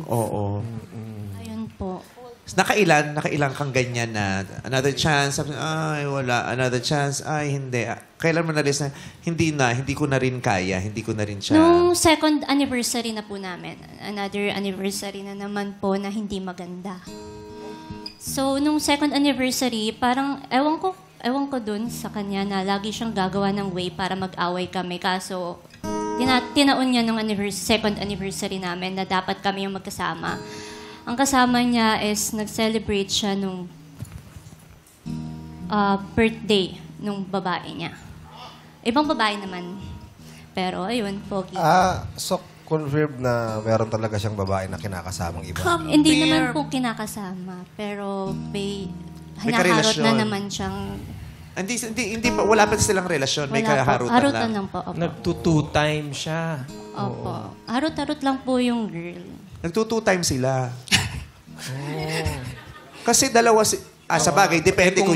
Oo. Ayun po. Nakailan kang ganyan na another chance, ay wala, another chance, ay hindi. Kailan mo na-realize na, hindi ko na rin kaya, hindi ko na rin siya. Nung second anniversary na po namin, another anniversary na naman po na hindi maganda. So, nung second anniversary, parang ewan ko dun sa kanya na lagi siyang gagawa ng way para mag-away kami. Kaso, tinaon niya nung second anniversary namin na dapat kami yung magkasama. Ang kasama niya is nag-celebrate siya nung birthday nung babae niya. Ibang babae naman. Pero ayun, pogi. So confirmed na meron talaga siyang babae na kinakasamang iba. Hindi naman po kinakasama. Pero may hinaharot karelasyon. na naman siyang... Hindi pa, wala pa silang relasyon, may kaharutan lang. Harutan lang po. Opo. Nagtu-two-time siya. Opo. Harot-harot lang po yung girl. Nagtu-two-time sila. Kasi dalawa sa bagay, depende Kung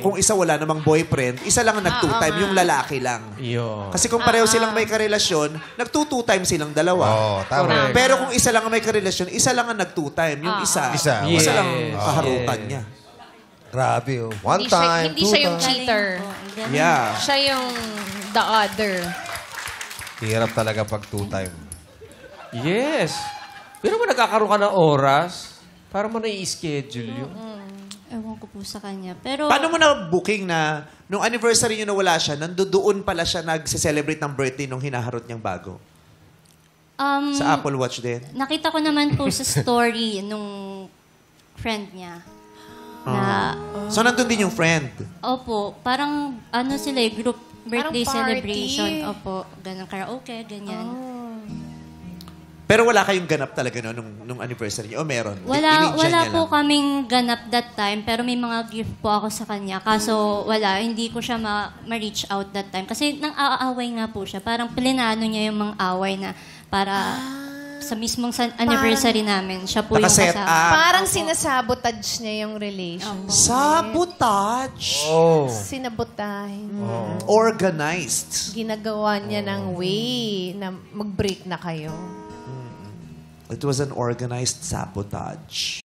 kung isa wala namang boyfriend, isa lang ang nag-two-time, yung lalaki lang. Yun. Kasi kung pareho silang may karelasyon, nag-two-time silang dalawa. Oo, tama. Pero kung isa lang ang may karelasyon, isa lang ang nag-two-time. Yung isa Yes. lang kaharutan niya. Grabe, oh. One time, Hindi two siya yung time. cheater. Yeah. Siya yung the other. Hirap talaga pag two time. Yes. Pero kung nagkakaroon ka ng oras, para mo na-i-schedule yun. Ewan ko po sa kanya. Pero... Paano mo na-booking na nung anniversary niyo na wala siya, nandoon pala siya nagse-celebrate ng birthday nung hinaharot niyang bago? Sa Apple Watch din? Nakita ko naman po sa story nung friend niya. Na, So, nandun din yung friend? opo, parang sila group birthday Parang party. celebration. Opo, ganang karaoke, ganyan. Pero wala kayong ganap talaga nung anniversary niyo? O meron? Wala Inindihan niya po lang? kaming ganap that time, pero may mga gift po ako sa kanya. Kaso wala, hindi ko siya ma-reach out that time. Kasi nang aaway nga po siya. Parang plinano niya yung mga away na para sa mismong anniversary namin. Siya po yung Nakaset kasama. up. Parang sinasabotage niya yung relation. Sabotage! Oh. Sinabotahin. Organized. Ginagawa niya ng way na mag-break na kayo. It was an organized sabotage.